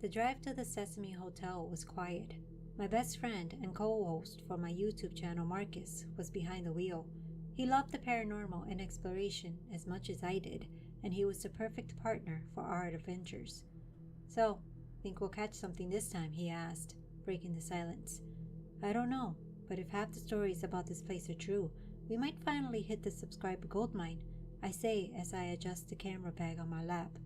The drive to the Sesame Hotel was quiet. My best friend and co-host for my YouTube channel, Marcus, was behind the wheel. He loved the paranormal and exploration as much as I did, and he was the perfect partner for our adventures. "So, think we'll catch something this time?" he asked, breaking the silence. "I don't know, but if half the stories about this place are true, we might finally hit the subscriber goldmine," I say as I adjust the camera bag on my lap.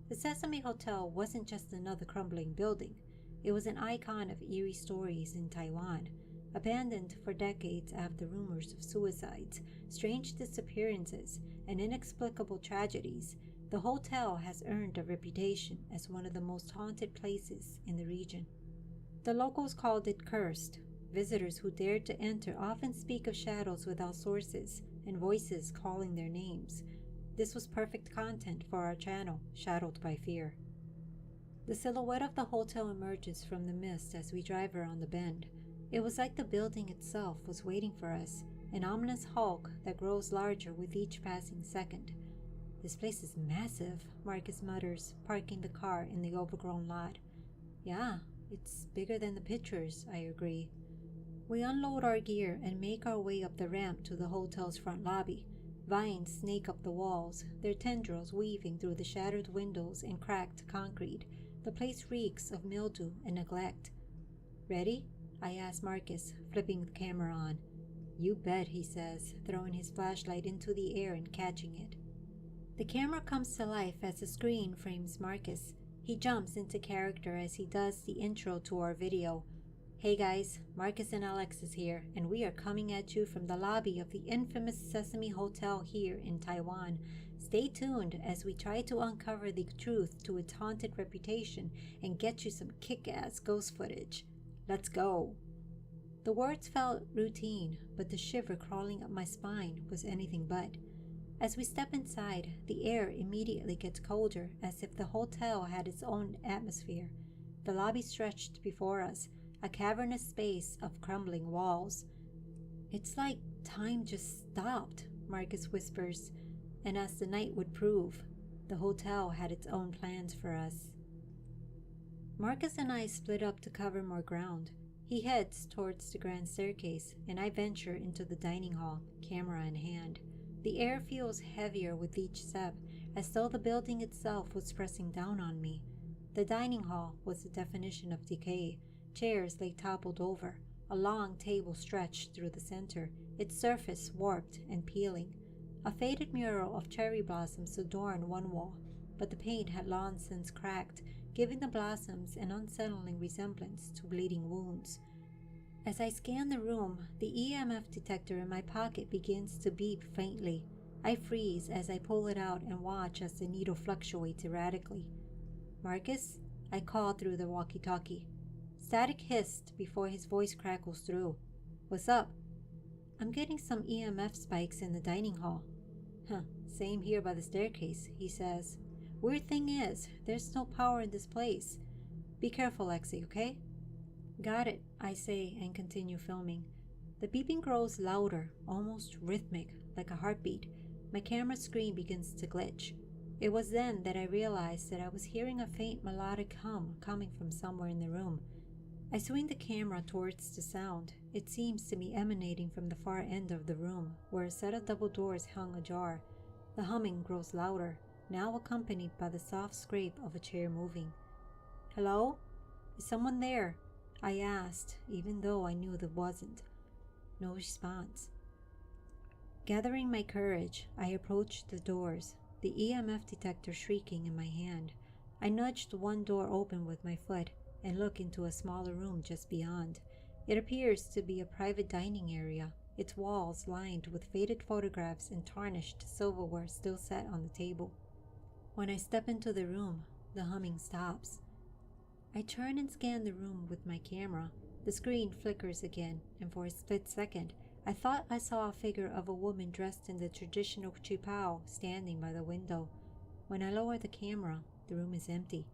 The Sesame Hotel wasn't just another crumbling building. It was an icon of eerie stories in Taiwan. Abandoned for decades after rumors of suicides, strange disappearances, and inexplicable tragedies, the hotel has earned a reputation as one of the most haunted places in the region. The locals called it cursed. Visitors who dared to enter often speak of shadows without sources and voices calling their names. This was perfect content for our channel, Shadowed by Fear. The silhouette of the hotel emerges from the mist as we drive around the bend. It was like the building itself was waiting for us, an ominous hulk that grows larger with each passing second. "This place is massive," Marcus mutters, parking the car in the overgrown lot. "Yeah, it's bigger than the pictures," I agree. We unload our gear and make our way up the ramp to the hotel's front lobby. Vines snake up the walls, their tendrils weaving through the shattered windows and cracked concrete. The place reeks of mildew and neglect. "Ready?" I ask Marcus, flipping the camera on. "You bet," he says, throwing his flashlight into the air and catching it. The camera comes to life as the screen frames Marcus. He jumps into character as he does the intro to our video. "Hey guys, Marcus and Alexis here, and we are coming at you from the lobby of the infamous Sesame Hotel here in Taiwan. Stay tuned as we try to uncover the truth to its haunted reputation and get you some kick-ass ghost footage. Let's go." The words felt routine, but the shiver crawling up my spine was anything but. As we step inside, the air immediately gets colder, as if the hotel had its own atmosphere. The lobby stretched before us, a cavernous space of crumbling walls. "It's like time just stopped," Marcus whispers, and as the night would prove, the hotel had its own plans for us. Marcus and I split up to cover more ground. He heads towards the grand staircase, and I venture into the dining hall, camera in hand. The air feels heavier with each step, as though the building itself was pressing down on me. The dining hall was the definition of decay. Chairs lay toppled over, a long table stretched through the center, its surface warped and peeling. A faded mural of cherry blossoms adorned one wall, but the paint had long since cracked, giving the blossoms an unsettling resemblance to bleeding wounds. As I scan the room, the EMF detector in my pocket begins to beep faintly. I freeze as I pull it out and watch as the needle fluctuates erratically. "Marcus?" I call through the walkie-talkie. Static hissed before his voice crackles through. "What's up?" "I'm getting some EMF spikes in the dining hall." Same here by the staircase," he says. "Weird thing is, there's no power in this place. Be careful, Lexi, okay?" "Got it," I say and continue filming. The beeping grows louder, almost rhythmic, like a heartbeat. My camera screen begins to glitch. It was then that I realized that I was hearing a faint melodic hum coming from somewhere in the room. I swing the camera towards the sound. It seems to be emanating from the far end of the room, where a set of double doors hung ajar. The humming grows louder, now accompanied by the soft scrape of a chair moving. "Hello? Is someone there?" I asked, even though I knew there wasn't. No response. Gathering my courage, I approached the doors, the EMF detector shrieking in my hand. I nudged one door open with my foot and look into a smaller room just beyond. It appears to be a private dining area, its walls lined with faded photographs and tarnished silverware still set on the table. When I step into the room, the humming stops. I turn and scan the room with my camera. The screen flickers again, and for a split second, I thought I saw a figure of a woman dressed in the traditional qipao standing by the window. When I lower the camera, the room is empty.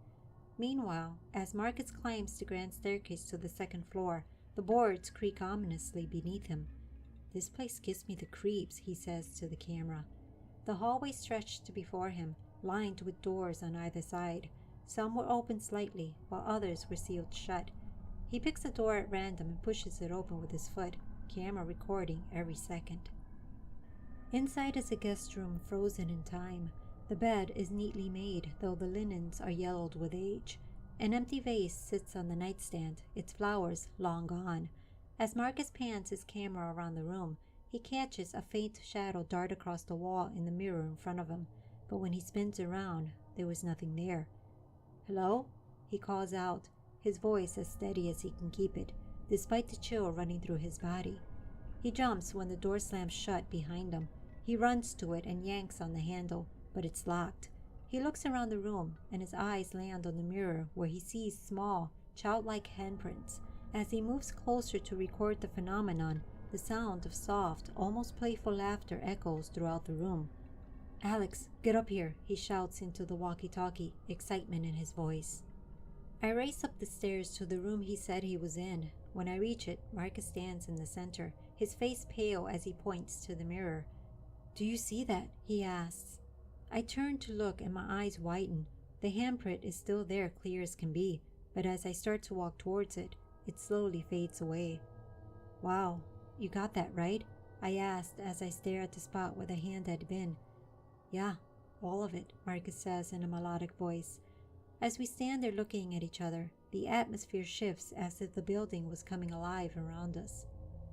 Meanwhile, as Marcus climbs the grand staircase to the second floor, the boards creak ominously beneath him. "This place gives me the creeps," he says to the camera. The hallway stretched before him, lined with doors on either side. Some were open slightly, while others were sealed shut. He picks a door at random and pushes it open with his foot, camera recording every second. Inside is a guest room frozen in time. The bed is neatly made, though the linens are yellowed with age. An empty vase sits on the nightstand, its flowers long gone. As Marcus pans his camera around the room, he catches a faint shadow dart across the wall in the mirror in front of him. But when he spins around, there was nothing there. "Hello?" he calls out, his voice as steady as he can keep it, despite the chill running through his body. He jumps when the door slams shut behind him. He runs to it and yanks on the handle, but it's locked. He looks around the room, and his eyes land on the mirror where he sees small, childlike handprints. As he moves closer to record the phenomenon, the sound of soft, almost playful laughter echoes throughout the room. "Alex, get up here," he shouts into the walkie-talkie, excitement in his voice. I race up the stairs to the room he said he was in. When I reach it, Marcus stands in the center, his face pale as he points to the mirror. "Do you see that?" he asks. I turn to look and my eyes widen. The handprint is still there, clear as can be, but as I start to walk towards it, it slowly fades away. "Wow, you got that right?" I asked as I stare at the spot where the hand had been. "Yeah, all of it," Marcus says in a melodic voice. As we stand there looking at each other, the atmosphere shifts as if the building was coming alive around us.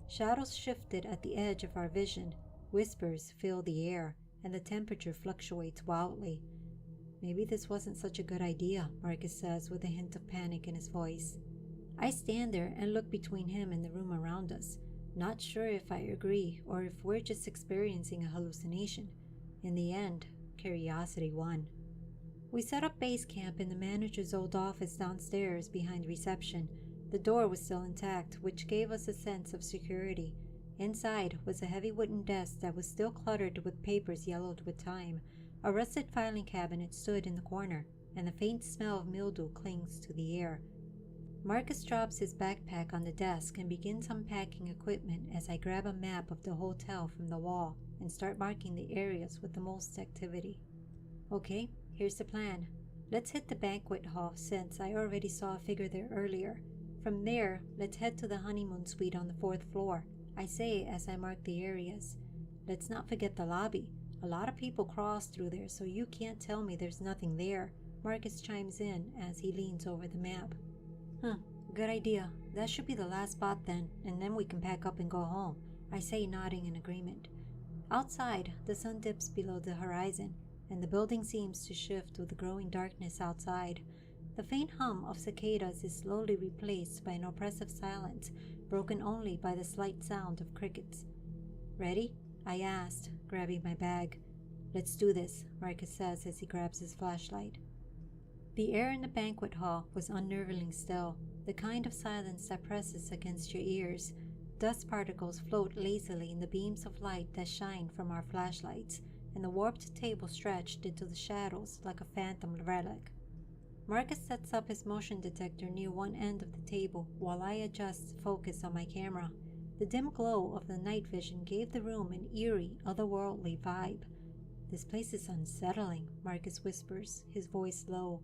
Shadows shifted at the edge of our vision, whispers fill the air, and the temperature fluctuates wildly. "Maybe this wasn't such a good idea," Marcus says with a hint of panic in his voice. I stand there and look between him and the room around us, not sure if I agree or if we're just experiencing a hallucination. In the end, curiosity won. We set up base camp in the manager's old office downstairs behind reception. The door was still intact, which gave us a sense of security. Inside was a heavy wooden desk that was still cluttered with papers yellowed with time. A rusted filing cabinet stood in the corner, and the faint smell of mildew clings to the air. Marcus drops his backpack on the desk and begins unpacking equipment as I grab a map of the hotel from the wall and start marking the areas with the most activity. "Okay, here's the plan. Let's hit the banquet hall since I already saw a figure there earlier. From there, let's head to the honeymoon suite on the 4th floor. I say as I mark the areas. Let's not forget the lobby. A lot of people cross through there, so you can't tell me there's nothing there." Marcus chimes in as he leans over the map. Good idea. That should be the last spot then, and then we can pack up and go home," I say, nodding in agreement. Outside, the sun dips below the horizon, and the building seems to shift with the growing darkness outside. The faint hum of cicadas is slowly replaced by an oppressive silence, broken only by the slight sound of crickets. "Ready?" I asked, grabbing my bag. "Let's do this," Marcus says as he grabs his flashlight. The air in the banquet hall was unnervingly still, the kind of silence that presses against your ears. Dust particles float lazily in the beams of light that shine from our flashlights, and the warped table stretched into the shadows like a phantom relic. Marcus sets up his motion detector near one end of the table while I adjust focus on my camera. The dim glow of the night vision gave the room an eerie, otherworldly vibe. "This place is unsettling," Marcus whispers, his voice low.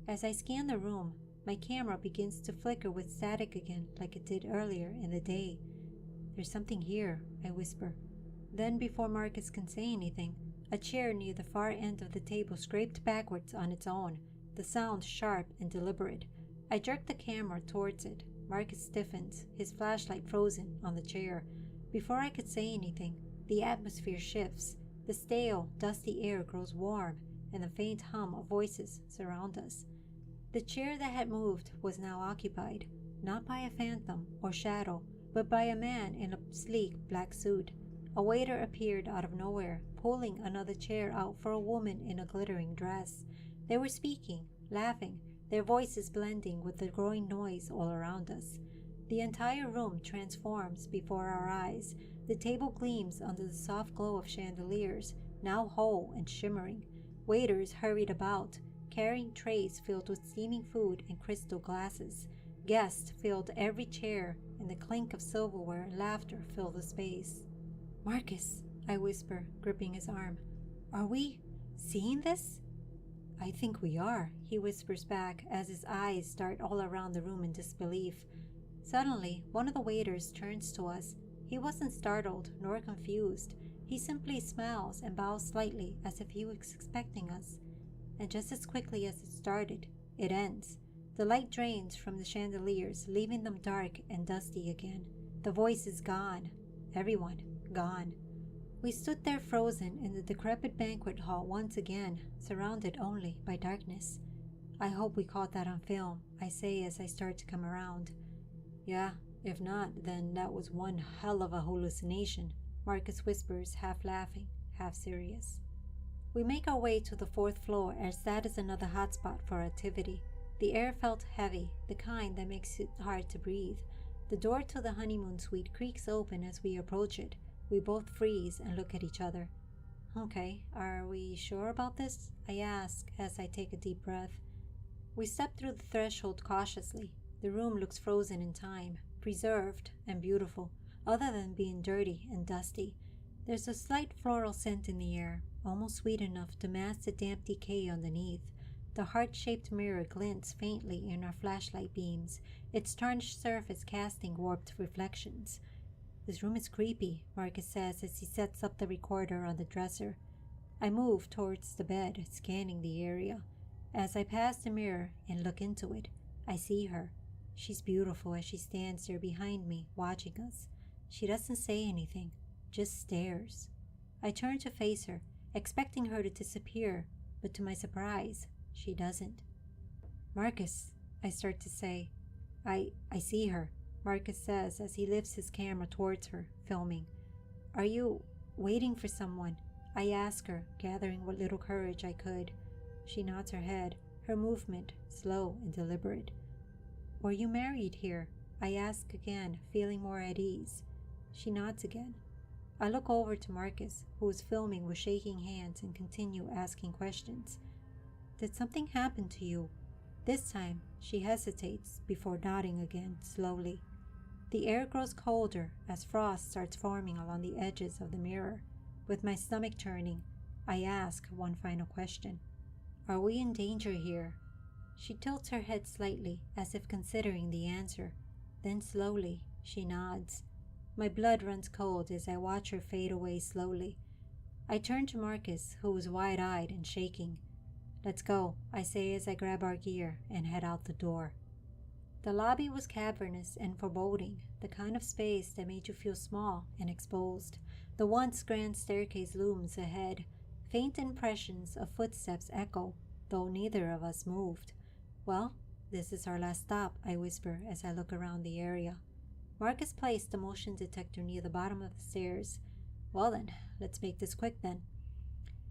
As I scan the room, my camera begins to flicker with static again like it did earlier in the day. "There's something here," I whisper. Then, before Marcus can say anything, a chair near the far end of the table scraped backwards on its own, the sound sharp and deliberate. I jerk the camera towards it. Marcus stiffens, his flashlight frozen on the chair. Before I could say anything, the atmosphere shifts. The stale, dusty air grows warm, and the faint hum of voices surround us. The chair that had moved was now occupied, not by a phantom or shadow, but by a man in a sleek black suit. A waiter appeared out of nowhere, pulling another chair out for a woman in a glittering dress. They were speaking, laughing, their voices blending with the growing noise all around us. The entire room transforms before our eyes. The table gleams under the soft glow of chandeliers, now whole and shimmering. Waiters hurried about, carrying trays filled with steaming food and crystal glasses. Guests filled every chair, and the clink of silverware and laughter filled the space. "Marcus," I whisper, gripping his arm, "are we seeing this?" I think we are, he whispers back as his eyes dart all around the room in disbelief. Suddenly, one of the waiters turns to us. He wasn't startled nor confused. He simply smiles and bows slightly as if he was expecting us. And just as quickly as it started, it ends. The light drains from the chandeliers, leaving them dark and dusty again. The voice is gone. Everyone gone. We stood there frozen in the decrepit banquet hall once again, surrounded only by darkness. I hope we caught that on film, I say as I start to come around. Yeah, if not, then that was one hell of a hallucination, Marcus whispers, half laughing, half serious. We make our way to the 4th floor as that is another hotspot for activity. The air felt heavy, the kind that makes it hard to breathe. The door to the honeymoon suite creaks open as we approach it. We both freeze and look at each other. Okay, are we sure about this? I ask as I take a deep breath. We step through the threshold cautiously. The room looks frozen in time, preserved and beautiful, other than being dirty and dusty. There's a slight floral scent in the air, almost sweet enough to mask the damp decay underneath. The heart-shaped mirror glints faintly in our flashlight beams, its tarnished surface casting warped reflections. This room is creepy, Marcus says as he sets up the recorder on the dresser. I move towards the bed, scanning the area. As I pass the mirror and look into it, I see her. She's beautiful as she stands there behind me, watching us. She doesn't say anything, just stares. I turn to face her, expecting her to disappear, but to my surprise, she doesn't. Marcus, I start to say. I see her, Marcus says as he lifts his camera towards her, filming. Are you waiting for someone? I ask her, gathering what little courage I could. She nods her head, her movement slow and deliberate. Were you married here? I ask again, feeling more at ease. She nods again. I look over to Marcus, who is filming with shaking hands, and continue asking questions. Did something happen to you? This time, she hesitates before nodding again, slowly. The air grows colder as frost starts forming along the edges of the mirror. With my stomach turning, I ask one final question. Are we in danger here? She tilts her head slightly, as if considering the answer. Then slowly, she nods. My blood runs cold as I watch her fade away slowly. I turn to Marcus, who is wide-eyed and shaking. Let's go, I say as I grab our gear and head out the door. The lobby was cavernous and foreboding, the kind of space that made you feel small and exposed. The once grand staircase looms ahead. Faint impressions of footsteps echo, though neither of us moved. Well, this is our last stop, I whisper as I look around the area. Marcus placed the motion detector near the bottom of the stairs. Well then, let's make this quick then.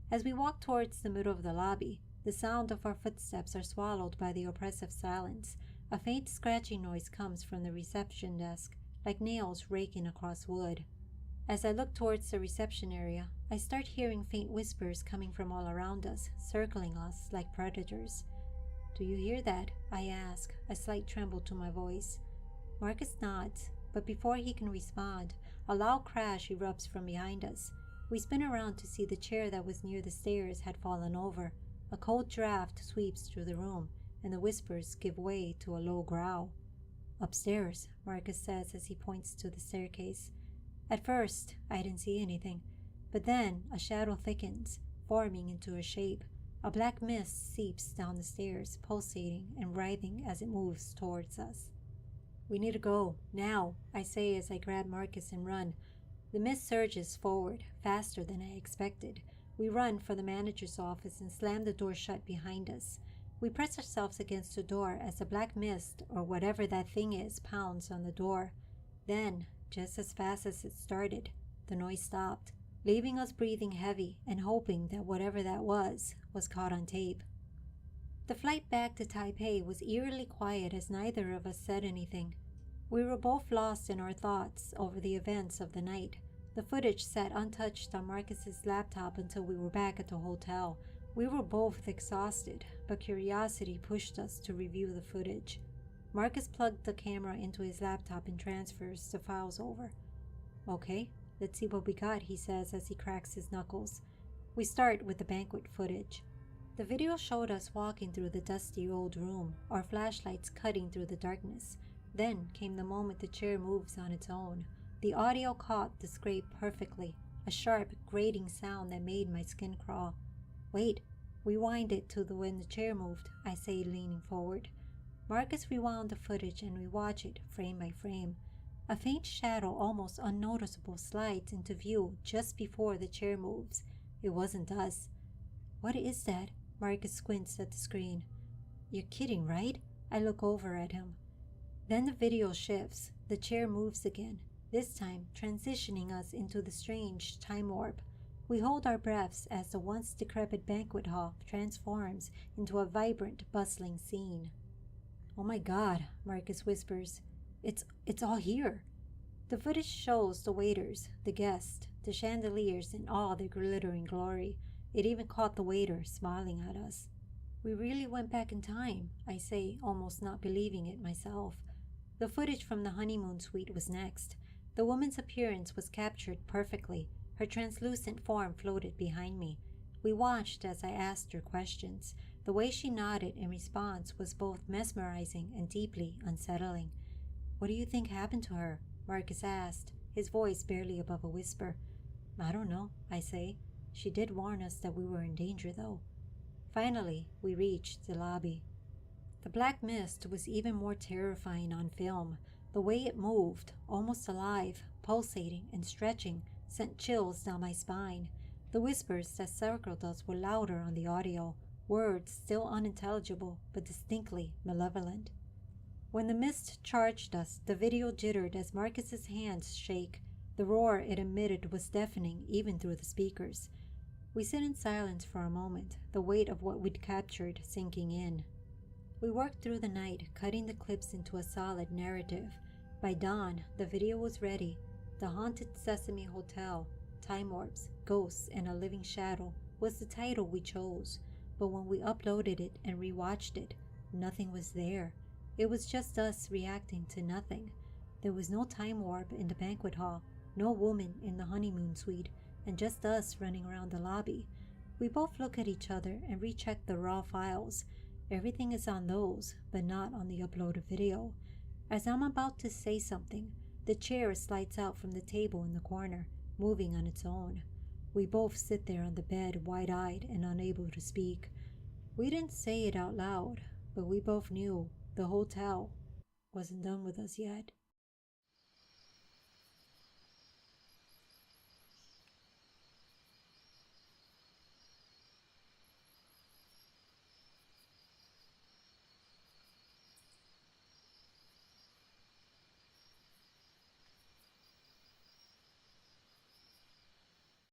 As we walk towards the middle of the lobby, the sound of our footsteps are swallowed by the oppressive silence. A faint scratching noise comes from the reception desk, like nails raking across wood. As I look towards the reception area, I start hearing faint whispers coming from all around us, circling us like predators. Do you hear that? I ask, a slight tremble to my voice. Marcus nods, but before he can respond, a loud crash erupts from behind us. We spin around to see the chair that was near the stairs had fallen over. A cold draft sweeps through the room, and the whispers give way to a low growl. Upstairs, Marcus says as he points to the staircase. At first, I didn't see anything, but then a shadow thickens, forming into a shape. A black mist seeps down the stairs, pulsating and writhing as it moves towards us. We need to go, now, I say as I grab Marcus and run. The mist surges forward, faster than I expected. We run for the manager's office and slam the door shut behind us. We press ourselves against the door as the black mist, or whatever that thing is, pounds on the door. Then, just as fast as it started, the noise stopped, leaving us breathing heavy and hoping that whatever that was caught on tape. The flight back to Taipei was eerily quiet as neither of us said anything. We were both lost in our thoughts over the events of the night. The footage sat untouched on Marcus's laptop until we were back at the hotel. We were both exhausted, but curiosity pushed us to review the footage. Marcus plugged the camera into his laptop and transfers the files over. Okay, let's see what we got, he says as he cracks his knuckles. We start with the banquet footage. The video showed us walking through the dusty old room, our flashlights cutting through the darkness. Then came the moment the chair moves on its own. The audio caught the scrape perfectly, a sharp, grating sound that made my skin crawl. Wait, rewind it to when the chair moved, I say, leaning forward. Marcus rewound the footage and we watch it frame by frame. A faint shadow, almost unnoticeable, slides into view just before the chair moves. It wasn't us. What is that? Marcus squints at the screen. You're kidding, right? I look over at him. Then the video shifts. The chair moves again, this time transitioning us into the strange time warp. We hold our breaths as the once decrepit banquet hall transforms into a vibrant, bustling scene. Oh my God, Marcus whispers. It's all here. The footage shows the waiters, the guests, the chandeliers in all their glittering glory. It even caught the waiter smiling at us. We really went back in time, I say, almost not believing it myself. The footage from the honeymoon suite was next. The woman's appearance was captured perfectly. Her translucent form floated behind me. We watched as I asked her questions. The way she nodded in response was both mesmerizing and deeply unsettling. What do you think happened to her? Marcus asked, his voice barely above a whisper. I don't know, I say. She did warn us that we were in danger, though. Finally, we reached the lobby. The black mist was even more terrifying on film. The way it moved, almost alive, pulsating and stretching, sent chills down my spine. The whispers that circled us were louder on the audio, words still unintelligible but distinctly malevolent. When the mist charged us, the video jittered as Marcus's hands shake. The roar it emitted was deafening even through the speakers. We sit in silence for a moment, the weight of what we'd captured sinking in. We worked through the night, cutting the clips into a solid narrative. By dawn, the video was ready. The Haunted Sesame Hotel, Time Warps, Ghosts, and a Living Shadow was the title we chose. But when we uploaded it and rewatched it, nothing was there. It was just us reacting to nothing. There was no time warp in the banquet hall, no woman in the honeymoon suite, and just us running around the lobby. We both look at each other and recheck the raw files. Everything is on those, but not on the uploaded video. As I'm about to say something, the chair slides out from the table in the corner, moving on its own. We both sit there on the bed, wide-eyed and unable to speak. We didn't say it out loud, but we both knew the hotel wasn't done with us yet.